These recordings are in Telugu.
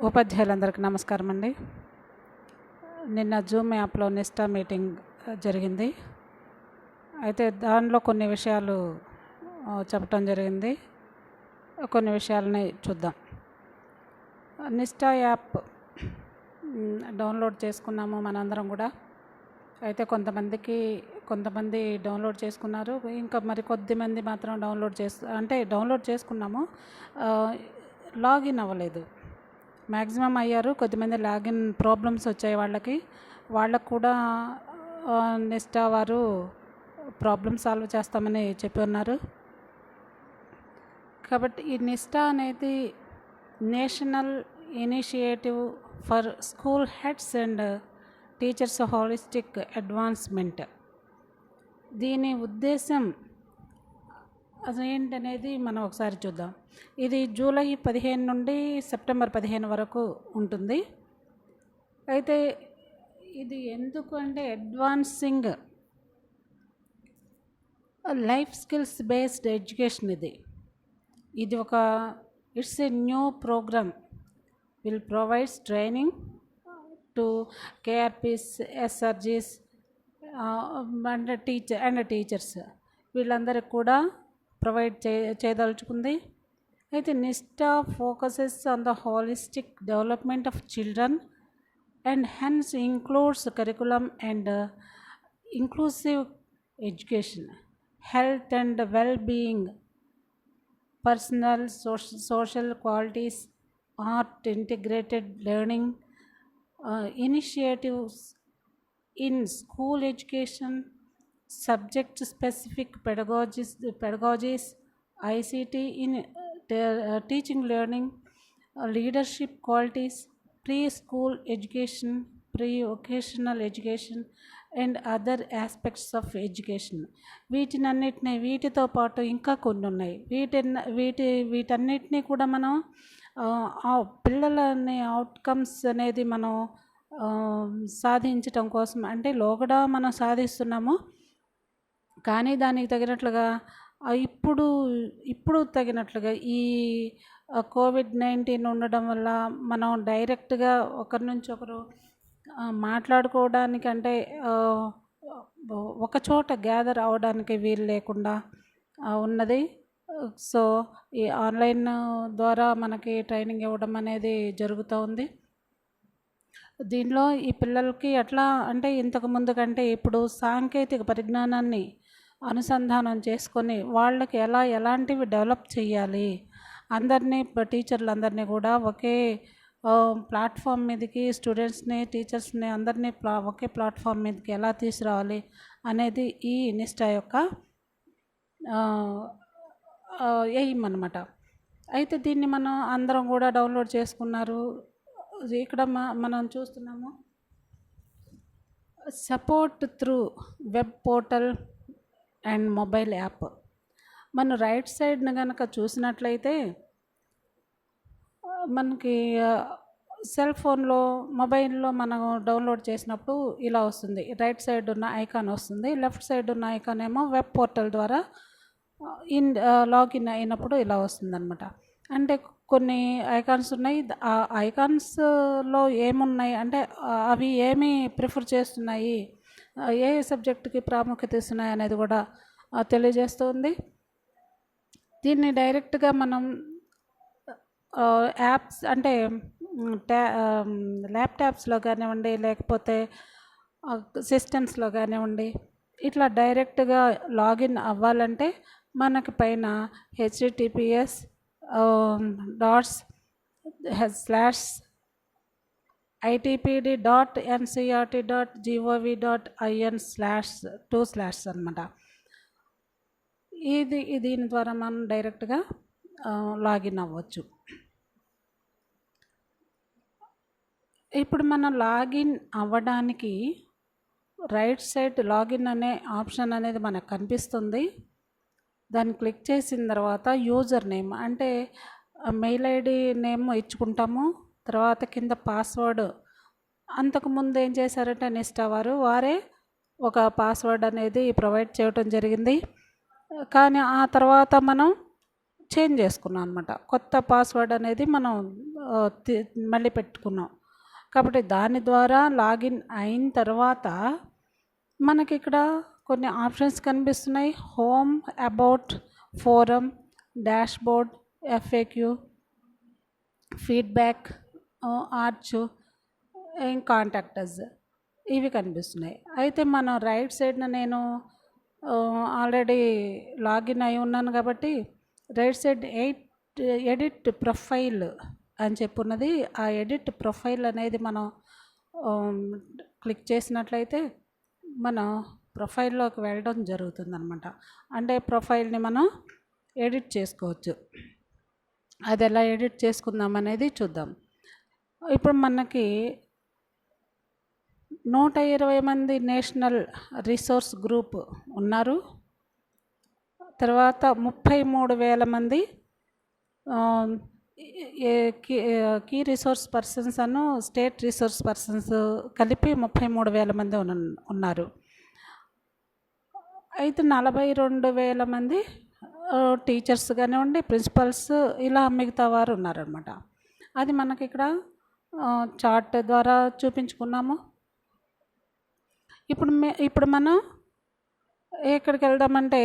ఉపాధ్యాయులందరికీ నమస్కారం అండి. నిన్న జూమ్ యాప్లో నిస్టా మీటింగ్ జరిగింది. అయితే దానిలో కొన్ని విషయాలు చెప్పటం జరిగింది. కొన్ని విషయాలని చూద్దాం. నిస్టా యాప్ డౌన్లోడ్ చేసుకున్నాము మనందరం కూడా. అయితే కొంతమంది డౌన్లోడ్ చేసుకున్నారు, ఇంకా మరి కొద్దిమంది మాత్రం డౌన్లోడ్ చేసుకున్నాము, లాగిన్ అవ్వలేదు. మ్యాక్సిమం అయ్యారు, కొద్దిమంది లాగిన్ ప్రాబ్లమ్స్ వచ్చాయి. వాళ్ళకు కూడా నిస్టా వారు ప్రాబ్లమ్ సాల్వ్ చేస్తామని చెప్పి ఉన్నారు. కాబట్టి ఈ నిస్టా అనేది national initiative for school heads and teachers holistic advancement. దీని ఉద్దేశం అసలు ఏంటనేది మనం ఒకసారి చూద్దాం. ఇది జూలై 15 నుండి సెప్టెంబర్ 15 వరకు ఉంటుంది. అయితే ఇది ఎందుకు అంటే advancing life skills based education. ఇది ఒక it's a new programme will provides training to KRPs, SRGs and teachers వీళ్ళందరికీ కూడా ప్రొవైడ్ చేయదలుచుకుంది. అయితే Nishtha focuses on the holistic development of children and hence includes curriculum and inclusive education, health and well-being, personal, social qualities, art, integrated learning, initiatives in school education, subject-specific pedagogies, ICT in teaching learning, leadership qualities, preschool education, pre-vocational education and other aspects of education. వీటితో పాటు ఇంకా కొన్ని ఉన్నాయి. వీటన్నిటినీ కూడా మనం పిల్లలని అవుట్కమ్స్ అనేది మనం సాధించటం కోసం, అంటే లోగడా మనం సాధిస్తున్నాము, కానీ దానికి తగినట్లుగా ఇప్పుడు తగినట్లుగా ఈ కోవిడ్-19 ఉండడం వల్ల మనం డైరెక్ట్గా ఒకరి నుంచి ఒకరు మాట్లాడుకోవడానికంటే ఒక చోట గ్యాదర్ అవ్వడానికి వీలు లేకుండా ఉన్నది. సో ఈ ఆన్లైన్ ద్వారా మనకి ట్రైనింగ్ ఇవ్వడం అనేది జరుగుతూ ఉంది. దీనిలో ఈ పిల్లలకి ఎట్లా అంటే ఇంతకుముందు కంటే ఇప్పుడు సాంకేతిక పరిజ్ఞానాన్ని అనుసంధానం చేసుకొని వాళ్ళకి ఎలాంటివి డెవలప్ చేయాలి, టీచర్లందరినీ కూడా ఒకే ప్లాట్ఫామ్ మీదకి, స్టూడెంట్స్ని, టీచర్స్ని అందరినీ ఒకే ప్లాట్ఫామ్ మీదకి ఎలా తీసుకురావాలి అనేది ఈ నిస్టా యొక్క ఎయిమ్ అన్నమాట. అయితే దీన్ని మనం అందరం కూడా డౌన్లోడ్ చేసుకున్నారు. ఇక్కడ మనం చూస్తున్నాము support through web portal and mobile app. మనం రైట్ సైడ్ని కనుక చూసినట్లయితే మనకి సెల్ ఫోన్లో, మొబైల్లో మనం డౌన్లోడ్ చేసినప్పుడు ఇలా వస్తుంది. రైట్ సైడ్ ఉన్న ఐకాన్ వస్తుంది, లెఫ్ట్ సైడ్ ఉన్న ఐకాన్ ఏమో వెబ్ పోర్టల్ ద్వారా లాగిన్ అయినప్పుడు ఇలా వస్తుంది అనమాట. అంటే కొన్ని ఐకాన్స్ ఉన్నాయి. ఆ ఐకాన్స్లో ఏమున్నాయి అంటే అవి ఏమి ప్రిఫర్ చేస్తున్నాయి, ఏ సబ్జెక్టుకి ప్రాముఖ్యత ఇస్తున్నాయి అనేది కూడా తెలియజేస్తుంది. దీన్ని డైరెక్ట్గా మనం యాప్స్ అంటే ల్యాప్టాప్స్లో కానివ్వండి, లేకపోతే సిస్టమ్స్లో కానివ్వండి, ఇట్లా డైరెక్ట్గా లాగిన్ అవ్వాలంటే మనకి పైన https://itpd.ncert.gov.in/2/ అనమాట. దీని ద్వారా మనం డైరెక్ట్గా లాగిన్ అవ్వచ్చు. ఇప్పుడు మనం లాగిన్ అవ్వడానికి రైట్ సైడ్ లాగిన్ అనే ఆప్షన్ అనేది మనకు కనిపిస్తుంది. దాన్ని క్లిక్ చేసిన తర్వాత యూజర్ నేమ్ అంటే మెయిల్ ఐడి నేమ్ ఇచ్చుకుంటాము. తర్వాత కింద పాస్వర్డ్. అంతకుముందు ఏం చేశారంటే నిస్టా వారే ఒక పాస్వర్డ్ అనేది ప్రొవైడ్ చేయడం జరిగింది. కానీ ఆ తర్వాత మనం చేంజ్ చేసుకున్నాం అనమాట. కొత్త పాస్వర్డ్ అనేది మనం మళ్ళీ పెట్టుకున్నాం. కాబట్టి దాని ద్వారా లాగిన్ అయిన తర్వాత మనకి ఇక్కడ కొన్ని ఆప్షన్స్ కనిపిస్తున్నాయి. Home, about, forum, dashboard, FAQ, feedback, arch, contact us, ఇవి కనిపిస్తున్నాయి. అయితే మనం రైట్ సైడ్న నేను ఆల్రెడీ లాగిన్ అయి ఉన్నాను కాబట్టి రైట్ సైడ్ ఎడిట్ ప్రొఫైల్ అని చెప్పున్నది. ఆ ఎడిట్ ప్రొఫైల్ అనేది మనం క్లిక్ చేసినట్లయితే మన ప్రొఫైల్లోకి వెళ్ళడం జరుగుతుందన్నమాట. అంటే ప్రొఫైల్ని మనం ఎడిట్ చేసుకోవచ్చు. అది ఎలా ఎడిట్ చేసుకుందాం అనేది చూద్దాం. ఇప్పుడు మనకి 120 మంది నేషనల్ రిసోర్స్ గ్రూప్ ఉన్నారు. తర్వాత 33,000 మంది కీ రిసోర్స్ పర్సన్స్ అను స్టేట్ రిసోర్స్ పర్సన్స్ కలిపి 33,000 మంది ఉన్నారు. అయితే 42,000 మంది టీచర్స్ కానివ్వండి, ప్రిన్సిపల్స్, ఇలా మిగతా వారు ఉన్నారనమాట. అది మనకి ఇక్కడ చార్ట్ ద్వారా చూపించుకున్నాము. ఇప్పుడు మనం ఎక్కడికి వెళ్దామంటే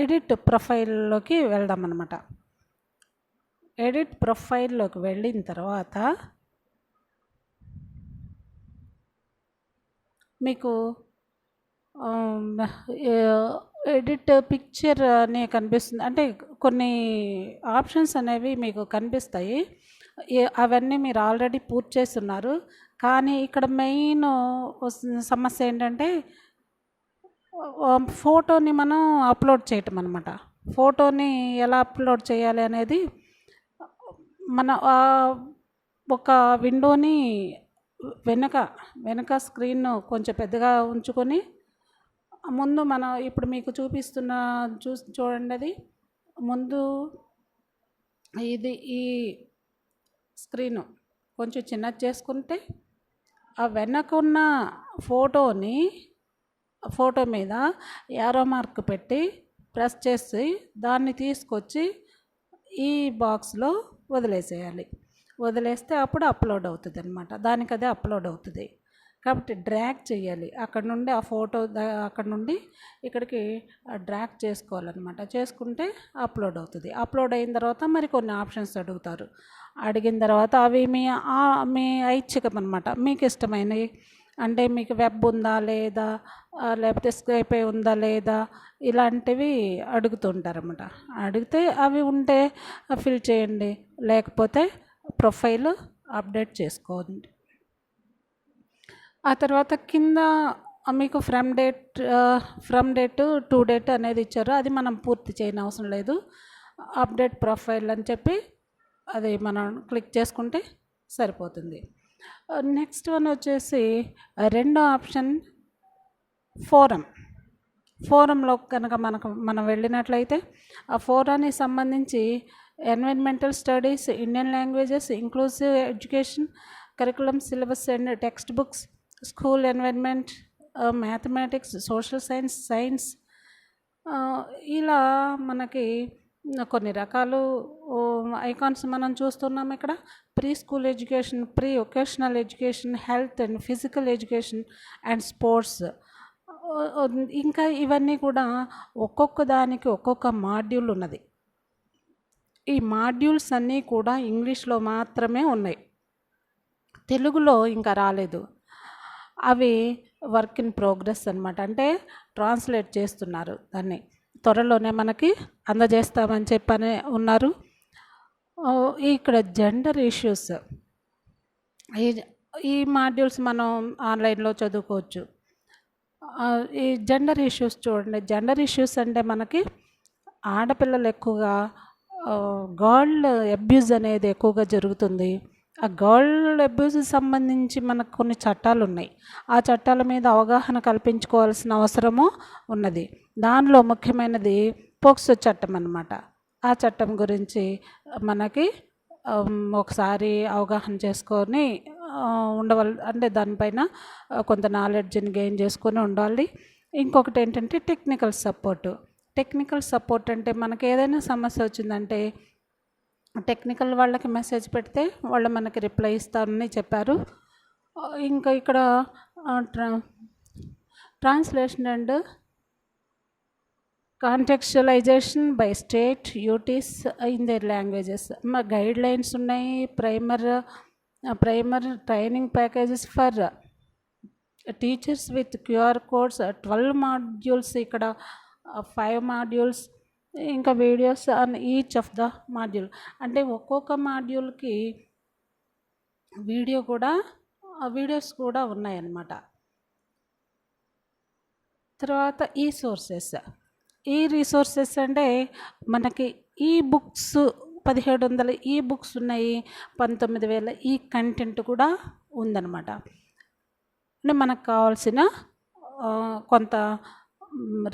ఎడిట్ ప్రొఫైల్లోకి వెళ్దాం అన్నమాట. ఎడిట్ ప్రొఫైల్లోకి వెళ్ళిన తర్వాత మీకు ఎడిట్ పిక్చర్ అని కనిపిస్తుంది. అంటే కొన్ని ఆప్షన్స్ అనేవి మీకు కనిపిస్తాయి. అవన్నీ మీరు ఆల్రెడీ పూర్తి చేస్తున్నారు. కానీ ఇక్కడ మెయిన్ సమస్య ఏంటంటే ఫోటోని మనం అప్లోడ్ చేయటం అన్నమాట. ఫోటోని ఎలా అప్లోడ్ చేయాలి అనేది మన ఒక విండోని వెనక స్క్రీన్ కొంచెం పెద్దగా ఉంచుకొని ముందు మనం ఇప్పుడు మీకు చూపిస్తున్న చూడండి. అది ముందు ఈ స్క్రీను కొంచెం చిన్నది చేసుకుంటే ఆ వెనకున్న ఫోటో మీద యారో మార్క్ పెట్టి ప్రెస్ చేసి దాన్ని తీసుకొచ్చి ఈ బాక్స్లో వదిలేస్తే అప్పుడు అప్లోడ్ అవుతుంది అన్నమాట. దానికి అదే అప్లోడ్ అవుతుంది. కాబట్టి డ్రాగ్ చేయాలి. అక్కడ నుండి ఆ ఫోటో అక్కడ నుండి ఇక్కడికి డ్రాగ్ చేసుకోవాలన్నమాట. చేసుకుంటే అప్లోడ్ అవుతుంది. అప్లోడ్ అయిన తర్వాత మరి కొన్ని ఆప్షన్స్ అడుగుతారు. అడిగిన తర్వాత అవి మీ ఐచ్ఛికం అన్నమాట. మీకు ఇష్టమైనవి, అంటే మీకు వెబ్ ఉందా లేదా, లేకపోతే స్కైప్ ఉందా లేదా, ఇలాంటివి అడుగుతుంటారన్నమాట. అడిగితే అవి ఉంటే ఫిల్ చేయండి, లేకపోతే ప్రొఫైల్ అప్డేట్ చేసుకోండి. ఆ తర్వాత కింద మీకు ఫ్రమ్ డేట్ టు డేట్ అనేది ఇచ్చారు. అది మనం పూర్తి చేయని అవసరం లేదు. అప్డేట్ ప్రొఫైల్ అని చెప్పి అది మనం క్లిక్ చేసుకుంటే సరిపోతుంది. నెక్స్ట్ వన్ వచ్చేసి రెండో ఆప్షన్ ఫోరంలో కనుక మనం వెళ్ళినట్లయితే ఆ ఫోరానికి సంబంధించి environmental studies, Indian languages, inclusive education, curriculum, syllabus and text books, school environment, mathematics, social science, ఇలా మనకి కొన్ని రకాలు ఐకాన్స్ మనం చూస్తున్నాం ఇక్కడ. Pre school education, pre vocational education, health and physical education and sports, ఇంకా ఇవన్నీ కూడా ఒక్కొక్క దానికి ఒక్కొక్క మాడ్యూల్ ఉన్నది. ఈ మాడ్యూల్స్ అన్నీ కూడా ఇంగ్లీష్లో మాత్రమే ఉన్నాయి, తెలుగులో ఇంకా రాలేదు. అవి వర్క్ ఇన్ ప్రోగ్రెస్ అన్నమాట. అంటే ట్రాన్స్లేట్ చేస్తున్నారు. దాన్ని త్వరలోనే మనకి అందజేస్తామని చెప్పని ఉన్నారు. ఇక్కడ జెండర్ ఇష్యూస్, ఈ మాడ్యూల్స్ మనం ఆన్లైన్లో చదువుకోవచ్చు. ఈ జెండర్ ఇష్యూస్ చూడండి. జెండర్ ఇష్యూస్ అంటే మనకి ఆడపిల్లలు ఎక్కువగా గర్ల్ అబ్యూజ్ అనేది ఎక్కువగా జరుగుతుంది. ఆ గర్ల్ అబ్యూజ్కి సంబంధించి మనకు కొన్ని చట్టాలు ఉన్నాయి. ఆ చట్టాల మీద అవగాహన కల్పించుకోవాల్సిన అవసరము ఉన్నది. దానిలో ముఖ్యమైనది పోక్సో చట్టం అన్నమాట. ఆ చట్టం గురించి మనకి ఒకసారి అవగాహన చేసుకొని అంటే దానిపైన కొంత నాలెడ్జ్ని గెయిన్ చేసుకొని ఉండాలి. ఇంకొకటి ఏంటంటే టెక్నికల్ సపోర్ట్ అంటే మనకి ఏదైనా సమస్య వచ్చిందంటే టెక్నికల్ వాళ్ళకి మెసేజ్ పెడితే వాళ్ళు మనకి రిప్లై ఇస్తారని చెప్పారు. ఇంకా ఇక్కడ translation and contextualization by state UTs in their languages. మా గైడ్ లైన్స్ ఉన్నాయి. Primer training packages for teachers with QR codes, 12 modules, ఇక్కడ 5 మాడ్యూల్స్, ఇంకా videos on each of the module. అంటే ఒక్కొక్క మాడ్యూల్కి వీడియోస్ కూడా ఉన్నాయన్నమాట. తర్వాత ఈ రిసోర్సెస్ అంటే మనకి ఈ బుక్స్ 1700 ఈ బుక్స్ ఉన్నాయి, 19,000 ఈ కంటెంట్ కూడా ఉందన్నమాట. అంటే మనకు కావాల్సిన కొంత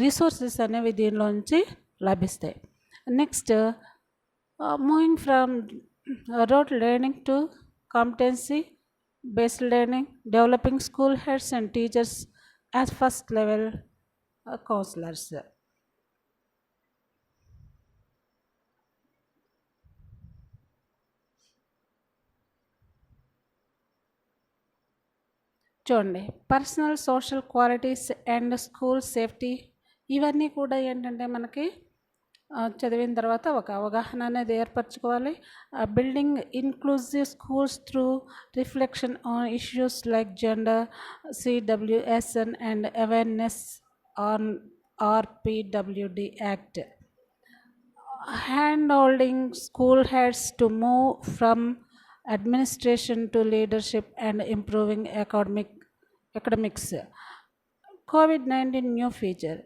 రిసోర్సెస్ అనేవి దీనిలోంచి లభిస్తాయి. Next, moving from rote learning to competency based learning, developing school heads and teachers as first level counsellors. చూడండి, personal social qualities and school safety, ఇవన్నీ కూడా ఏంటంటే మనకి చదివిన తర్వాత ఒక అవగాహన అనేది ఏర్పరచుకోవాలి. Building inclusive schools through reflection on issues like gender, CWSN and awareness on RPWD act. Hand holding school heads to move from administration to leadership and improving academics. COVID-19 new feature,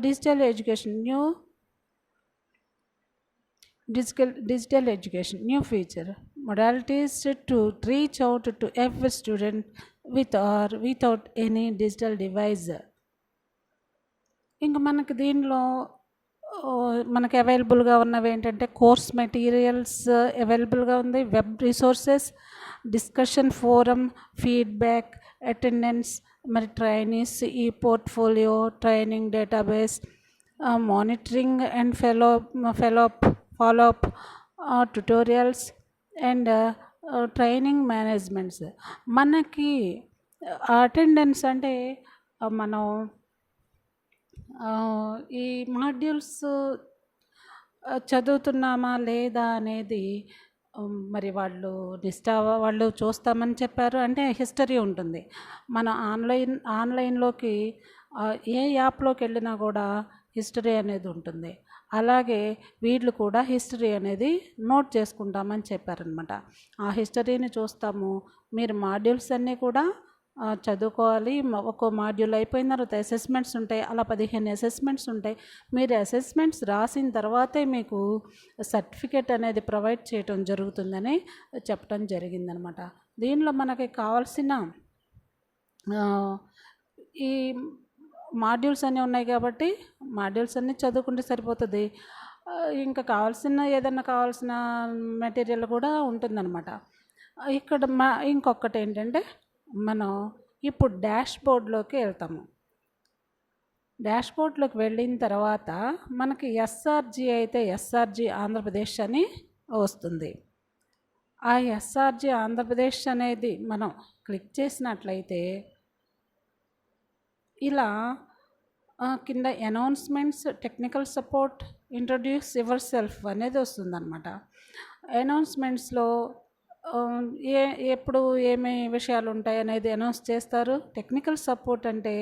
digital education new feature, modalities to reach out to every student with or without any digital device. ఇంకా మనకి దీనిలో మనకి అవైలబుల్గా ఉన్నవి ఏంటంటే కోర్స్ మెటీరియల్స్ అవైలబుల్గా ఉంది, web resources, discussion forum, feedback, attendance, మరి ట్రైనీస్ ఈ portfolio, training database, monitoring and follow up, tutorials and training managements. మనకి అటెండెన్స్ అంటే మనం ఈ మాడ్యూల్స్ చదువుతున్నామా లేదా అనేది మరి వాళ్ళు చూస్తామని చెప్పారు. అంటే హిస్టరీ ఉంటుంది. మన ఆన్లైన్లోకి ఏ యాప్లోకి వెళ్ళినా కూడా హిస్టరీ అనేది ఉంటుంది. అలాగే వీళ్ళు కూడా హిస్టరీ అనేది నోట్ చేసుకుంటామని చెప్పారనమాట. ఆ హిస్టరీని చూస్తాము. మీరు మాడ్యూల్స్ అన్నీ కూడా చదువుకోవాలి. ఒక్కో మాడ్యూల్ అయిపోయిన తర్వాత అసెస్మెంట్స్ ఉంటాయి. అలా 15 అసెస్మెంట్స్ ఉంటాయి. మీరు అసెస్మెంట్స్ రాసిన తర్వాతే మీకు సర్టిఫికేట్ అనేది ప్రొవైడ్ చేయటం జరుగుతుందని చెప్పడం జరిగిందనమాట. దీనిలో మనకి కావాల్సిన ఈ మాడ్యూల్స్ అన్నీ ఉన్నాయి కాబట్టి మాడ్యూల్స్ అన్నీ చదువుకుంటే సరిపోతుంది. ఇంకా ఏదన్నా కావాల్సిన మెటీరియల్ కూడా ఉంటుందన్నమాట. ఇక్కడ ఇంకొకటి ఏంటంటే మనం ఇప్పుడు డాష్బోర్డ్లోకి వెళ్తాము. డాష్బోర్డ్లోకి వెళ్ళిన తర్వాత మనకి SRG అయితే SRG ఆంధ్రప్రదేశ్ అని వస్తుంది. ఆ SRG ఆంధ్రప్రదేశ్ అనేది మనం క్లిక్ చేసినట్లయితే ఇలా కింద announcements, technical support, introduce your self అనేది వస్తుందన్నమాట. అనౌన్స్మెంట్స్లో ఎప్పుడు ఏమి విషయాలు ఉంటాయి అనేది అనౌన్స్ చేస్తారు. టెక్నికల్ సపోర్ట్ అంటే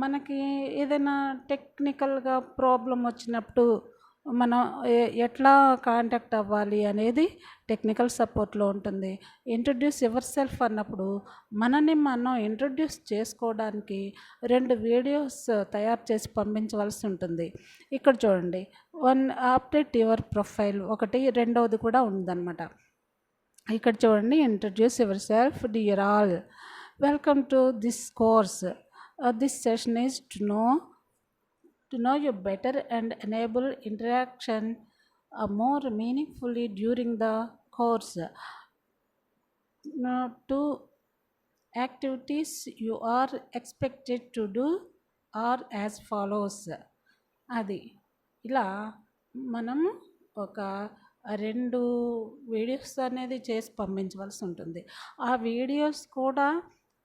మనకి ఏదైనా టెక్నికల్గా ప్రాబ్లం వచ్చినప్పుడు మనం ఎట్లా కాంటాక్ట్ అవ్వాలి అనేది టెక్నికల్ సపోర్ట్లో ఉంటుంది. ఇంట్రడ్యూస్ యువర్ సెల్ఫ్ అన్నప్పుడు మనని మనం ఇంట్రడ్యూస్ చేసుకోవడానికి 2 వీడియోస్ తయారు చేసి పంపించవలసి ఉంటుంది. ఇక్కడ చూడండి, 1 అప్డేట్ యువర్ ప్రొఫైల్ ఒకటి, రెండవది కూడా ఉందన్నమాట. ఇక్కడ చూడండి, introduce your self dear all, welcome to this course, this session is to know you better and enable interaction more meaningfully during the course. 2 activities you are expected to do are as follows. అది ఇలా మనము ఒక 2 వీడియోస్ అనేది చేసి పంపించవలసి ఉంటుంది. ఆ వీడియోస్ కూడా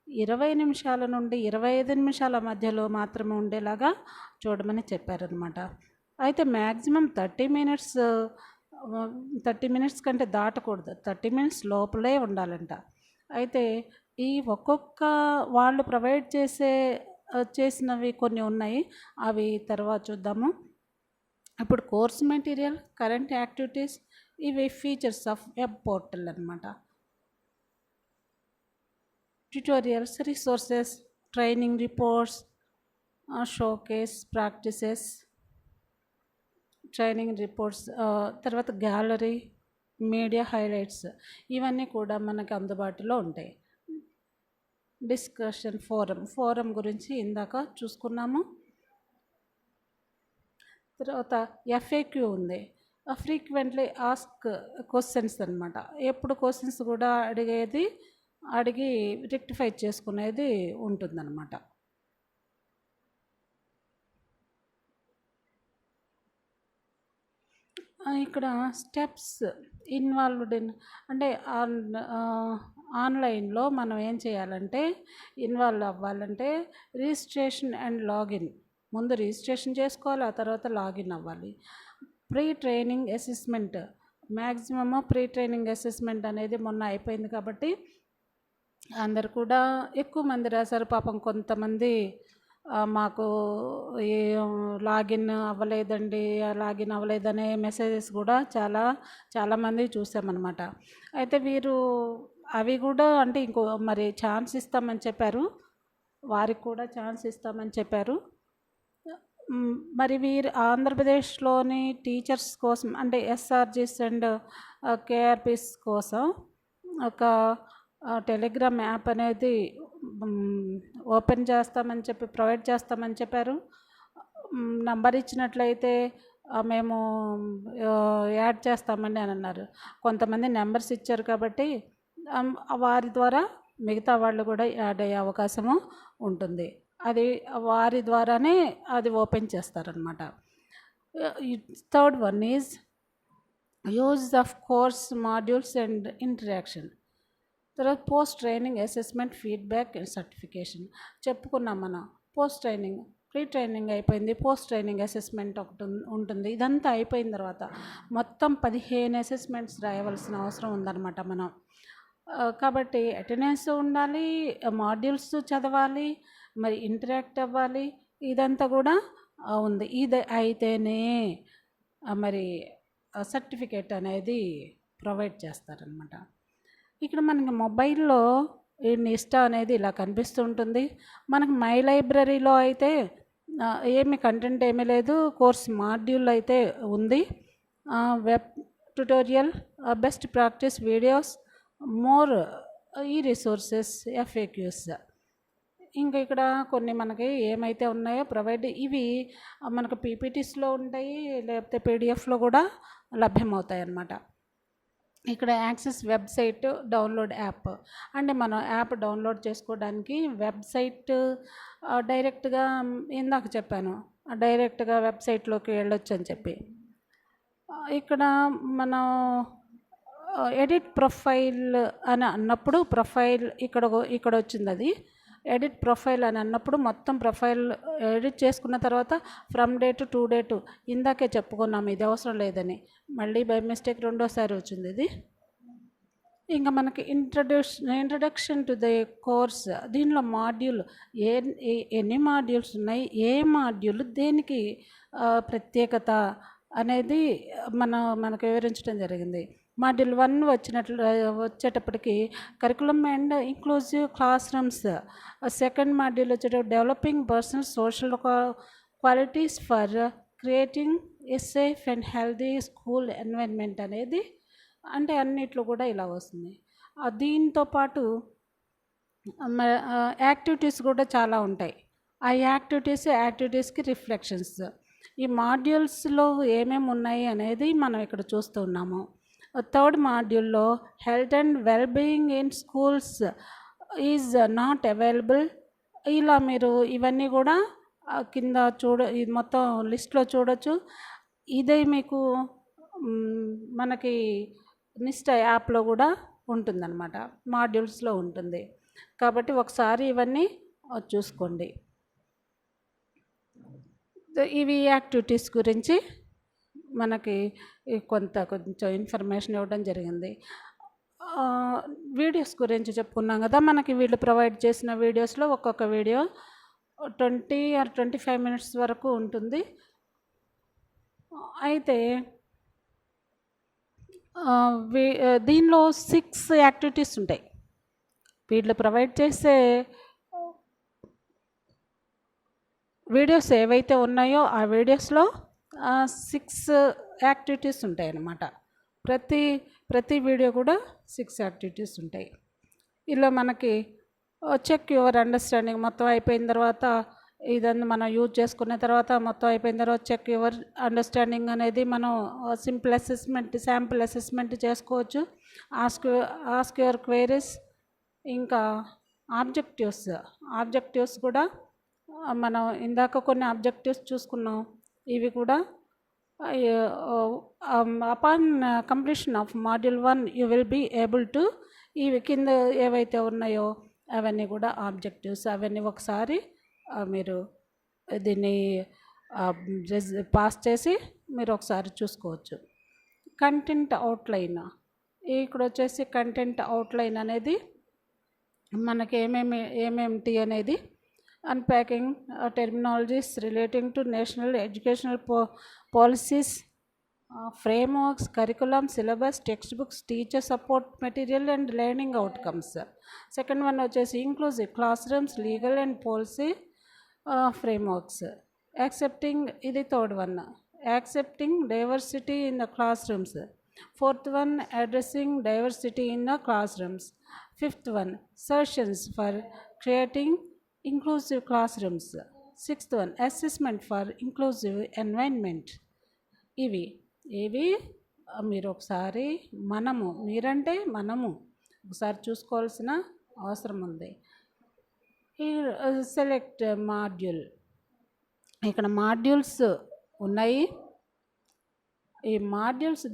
20 నిమిషాల నుండి 25 నిమిషాల మధ్యలో మాత్రమే ఉండేలాగా చూడమని చెప్పారనమాట. అయితే మ్యాక్సిమం 30 మినిట్స్ కంటే దాటకూడదు. 30 మినిట్స్ లోపలే ఉండాలంట. అయితే ఈ ఒక్కొక్క వాళ్ళు ప్రొవైడ్ చేసినవి కొన్ని ఉన్నాయి. అవి తర్వాత చూద్దాము. ఇప్పుడు కోర్స్ మెటీరియల్, కరెంట్ యాక్టివిటీస్, ఇవి ఫీచర్స్ ఆఫ్ వెబ్ పోర్టల్ అనమాట. Tutorials, resources, training reports, showcase, practices, training reports, తర్వాత గ్యాలరీ, మీడియా హైలైట్స్, ఇవన్నీ కూడా మనకు అందుబాటులో ఉంటాయి. డిస్కషన్ ఫోరం గురించి ఇందాక చూసుకున్నాము. తర్వాత ఎఫ్ఏక్యూ ఉంది, ఫ్రీక్వెంట్లీ ఆస్క్ క్వశ్చన్స్ అనమాట. ఎప్పుడు క్వశ్చన్స్ కూడా అడిగి రెక్టిఫై చేసుకునేది ఉంటుందన్నమాట. ఇక్కడ స్టెప్స్ ఇన్వాల్వ్డ్ ఇన్ అంటే ఆన్లైన్లో మనం ఏం చేయాలంటే ఇన్వాల్వ్ అవ్వాలంటే రిజిస్ట్రేషన్ అండ్ లాగిన్. ముందు రిజిస్ట్రేషన్ చేసుకోవాలి, ఆ తర్వాత లాగిన్ అవ్వాలి. Pre training assessment, maximum pre training assessment అనేది మొన్న అయిపోయింది కాబట్టి అందరు కూడా ఎక్కువ మంది రాశారు. పాపం కొంతమంది మాకు లాగిన్ అవ్వలేదనే మెసేజెస్ కూడా చాలామంది చూసామన్నమాట. అయితే వీరు అవి కూడా అంటే ఇంకో మరి ఛాన్స్ ఇస్తామని చెప్పారు, వారికి కూడా ఛాన్స్ ఇస్తామని చెప్పారు. మరి వీరు ఆంధ్రప్రదేశ్లోని టీచర్స్ కోసం అంటే ఎస్ఆర్జీస్ అండ్ కేఆర్పీస్ కోసం ఒక టెలిగ్రామ్ యాప్ అనేది ప్రొవైడ్ చేస్తామని చెప్పారు. నంబర్ ఇచ్చినట్లయితే మేము యాడ్ చేస్తామండి అని అన్నారు. కొంతమంది నెంబర్స్ ఇచ్చారు కాబట్టి వారి ద్వారా మిగతా వాళ్ళు కూడా యాడ్ అయ్యే అవకాశము ఉంటుంది. అది వారి ద్వారానే అది ఓపెన్ చేస్తారనమాట. Third one is use of course modules and interaction. తర్వాత post training assessment, feedback and certification చెప్పుకున్నాం మనం. పోస్ట్ ట్రైనింగ్, ప్రీ ట్రైనింగ్ అయిపోయింది, పోస్ట్ ట్రైనింగ్ అసెస్మెంట్ ఒకటి ఉంటుంది. ఇదంతా అయిపోయిన తర్వాత మొత్తం 15 అసెస్మెంట్స్ రాయవలసిన అవసరం ఉందన్నమాట మనం. కాబట్టి అటెండెన్స్ ఉండాలి, మాడ్యూల్స్ చదవాలి, మరి ఇంటరాక్ట్ అవ్వాలి, ఇదంతా కూడా ఉంది. ఇది అయితేనే మరి సర్టిఫికేట్ అనేది ప్రొవైడ్ చేస్తారనమాట. ఇక్కడ మనకి మొబైల్లో ఇన్స్టా అనేది ఇలా కనిపిస్తూ ఉంటుంది. మనకు మై లైబ్రరీలో అయితే ఏమి కంటెంట్ ఏమీ లేదు, కోర్స్ మాడ్యూల్ అయితే ఉంది. Web tutorial, best practice videos, more ఈ రిసోర్సెస్, ఎఫ్ఏక్యూస్. ఇంకా ఇక్కడ కొన్ని మనకి ఏమైతే ఉన్నాయో ప్రొవైడ్, ఇవి మనకు పీపీటీస్లో ఉంటాయి, లేకపోతే పీడిఎఫ్లో కూడా లభ్యమవుతాయి అన్నమాట. ఇక్కడ యాక్సెస్ వెబ్సైట్, డౌన్లోడ్ యాప్ అంటే మనం యాప్ డౌన్లోడ్ చేసుకోవడానికి వెబ్సైట్ డైరెక్ట్గా ఇందాక చెప్పాను, డైరెక్ట్గా వెబ్సైట్లోకి వెళ్ళొచ్చు అని చెప్పి. ఇక్కడ మనం ఎడిట్ ప్రొఫైల్ అని అన్నప్పుడు ప్రొఫైల్ ఇక్కడ వచ్చింది. అది ఎడిట్ ప్రొఫైల్ అని అన్నప్పుడు మొత్తం ప్రొఫైల్ ఎడిట్ చేసుకున్న తర్వాత ఫ్రమ్ డేట్ టు డేట్ ఇందాకే చెప్పుకున్నాము, ఇది అవసరం లేదని. మళ్ళీ బై మిస్టేక్ రెండోసారి వచ్చింది ఇది. ఇంకా మనకి ఇంట్రడక్షన్ టు ద కోర్స్, దీనిలో మాడ్యూల్ ఎన్ని మాడ్యూల్స్ ఉన్నాయి, ఏ మాడ్యూల్ దేనికి ప్రత్యేకత అనేది మనకు వివరించడం జరిగింది. మాడ్యూల్ 1 వచ్చేటప్పటికి curriculum and inclusive classrooms. Second module వచ్చేటప్పుడు developing personal social qualities for creating a safe and healthy school environment అనేది, అంటే అన్నిట్లో కూడా ఇలా వస్తుంది. దీంతో పాటు యాక్టివిటీస్ కూడా చాలా ఉంటాయి. ఆ యాక్టివిటీస్కి రిఫ్లెక్షన్స్. ఈ మాడ్యూల్స్లో ఏమేమి ఉన్నాయి అనేది మనం ఇక్కడ చూస్తూ ఉన్నాము. థర్డ్ మాడ్యూల్లో health and wellbeing in schools is not available. ఇలా మీరు ఇవన్నీ కూడా కింద ఇది మొత్తం లిస్ట్లో చూడొచ్చు. ఇదే మీకు మనకి నిష్ట యాప్లో కూడా ఉంటుందన్నమాట, మాడ్యూల్స్లో ఉంటుంది. కాబట్టి ఒకసారి ఇవన్నీ చూసుకోండి. ఇవి యాక్టివిటీస్ గురించి మనకి కొంచెం ఇన్ఫర్మేషన్ ఇవ్వడం జరిగింది. వీడియోస్ గురించి చెప్పుకున్నాం కదా, మనకి వీళ్ళు ప్రొవైడ్ చేసిన వీడియోస్లో ఒక్కొక్క వీడియో 20 or 25 minutes వరకు ఉంటుంది. అయితే దీనిలో 6 యాక్టివిటీస్ ఉంటాయి. వీళ్ళు ప్రొవైడ్ చేసే వీడియోస్ ఏవైతే ఉన్నాయో ఆ వీడియోస్లో 6 యాక్టివిటీస్ ఉంటాయి అన్నమాట. ప్రతి వీడియో కూడా 6 యాక్టివిటీస్ ఉంటాయి. ఇలా మనకి చెక్ యువర్ అండర్స్టాండింగ్ మొత్తం అయిపోయిన తర్వాత, ఇదన్నీ మనం యూజ్ చేసుకున్న తర్వాత మొత్తం అయిపోయిన తర్వాత చెక్ యువర్ అండర్స్టాండింగ్ అనేది మనం శాంపుల్ అసెస్మెంట్ చేసుకోవచ్చు. Ask your queries. ఇంకా ఆబ్జెక్టివ్స్ కూడా మనం ఇందాక కొన్ని ఆబ్జెక్టివ్స్ చూసుకున్నాం. ఇవి కూడా upon completion of module 1 you will be able to, ఇవి కింద ఏవైతే ఉన్నాయో అవన్నీ కూడా ఆబ్జెక్టివ్స్. అవన్నీ ఒకసారి మీరు దీన్ని పాస్ చేసి మీరు ఒకసారి చూసుకోవచ్చు. Content outline. ఇక్కడ వచ్చేసి కంటెంట్ అవుట్లైన్ అనేది మనకి ఏమేమిటి అనేది unpacking terminologies relating to national educational policies, frameworks, curriculum, syllabus, textbooks, teacher support material and learning outcomes. Second one వచ్చేసి inclusive classrooms, legal and policy frameworks. ఇది third one, accepting diversity in the classrooms. Fourth one, addressing diversity in the classrooms. Fifth one, suggestions for creating inclusive classrooms. Sixth one, assessment for inclusive environment. ఇవి మీరు ఒకసారి మీరంటే మనము ఒకసారి చూసుకోవాల్సిన అవసరం ఉంది. ఈ సెలెక్ట్ మాడ్యూల్, ఇక్కడ మాడ్యూల్స్ ఉన్నాయి. ఈ మాడ్యూల్స్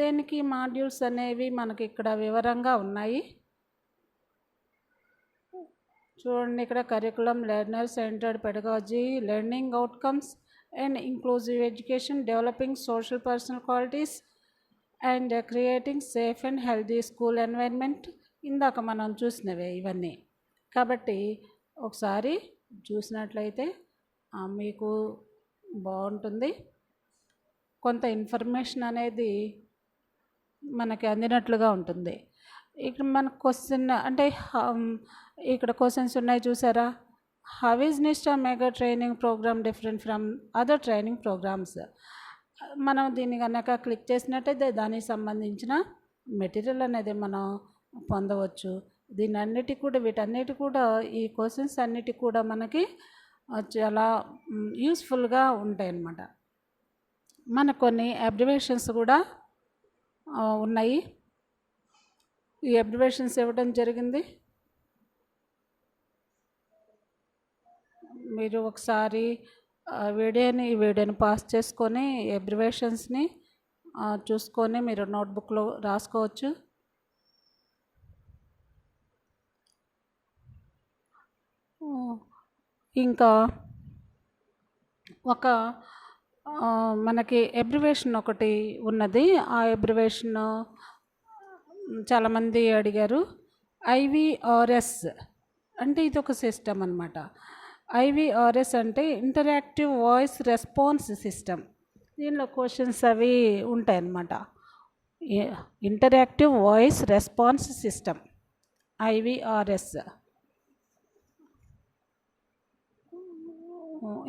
దేనికి మాడ్యూల్స్ అనేవి మనకి ఇక్కడ వివరంగా ఉన్నాయి. చూడండి, ఇక్కడ curriculum, learner centred pedagogy, learning outcomes and inclusive education, developing social personal qualities and creating safe and healthy school environment. ఇందాక మనం చూసినవే ఇవన్నీ. కాబట్టి ఒకసారి చూసినట్లయితే మీకు బాగుంటుంది. కొంత ఇన్ఫర్మేషన్ అనేది మనకి అందినట్లుగా ఉంటుంది. ఇక్కడ మనకు క్వశ్చన్ అంటే ఇక్కడ క్వశ్చన్స్ ఉన్నాయి చూసారా. How is Nishtha mega training programme different from other training programmes. మనం దీన్ని కనుక క్లిక్ చేసినట్టయితే దానికి సంబంధించిన మెటీరియల్ అనేది మనం పొందవచ్చు. వీటన్నిటి కూడా ఈ క్వశ్చన్స్ అన్నిటి కూడా మనకి చాలా యూస్ఫుల్గా ఉంటాయి అన్నమాట. మనకు కొన్ని అబ్రివేషన్స్ కూడా ఉన్నాయి. ఈ అబ్రివేషన్స్ ఇవ్వడం జరిగింది. మీరు ఒకసారి ఈ వీడియోని పాస్ చేసుకొని అబ్రివేషన్స్ని చూసుకొని మీరు నోట్బుక్లో రాసుకోవచ్చు. ఇంకా మనకి అబ్రివేషన్ ఒకటి ఉన్నది. ఆ అబ్రివేషన్ చాలామంది అడిగారు. IVRS అంటే ఇది ఒక సిస్టమ్ అన్నమాట. IVRS అంటే ఇంటరాక్టివ్ వాయిస్ రెస్పాన్స్ సిస్టమ్. దీనిలో క్వశ్చన్స్ అవి ఉంటాయన్నమాట. Interactive voice response system IVRS.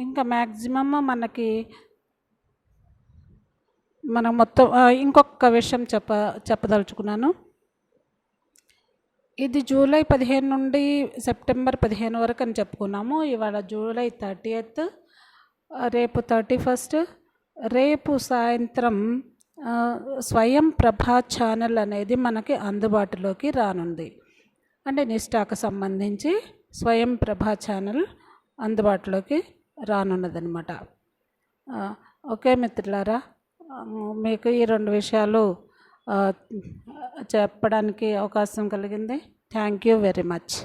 ఇంకా మ్యాక్సిమమ్ మనం మొత్తం ఇంకొక విషయం చెప్పదలుచుకున్నాను. ఇది జూలై 15 నుండి సెప్టెంబర్ 15 వరకు అని చెప్పుకున్నాము. ఇవాళ జూలై 30th, రేపు 31st. రేపు సాయంత్రం స్వయం ప్రభా ఛానల్ అనేది మనకి అందుబాటులోకి రానుంది. అంటే నిష్ఠాకు సంబంధించి స్వయం ప్రభా ఛానల్ అందుబాటులోకి రానున్నదనమాట. ఓకే మిత్రులారా, మీకు ఈ 2 విషయాలు చెప్పడానికి అవకాశం కలిగింది. Thank you very much.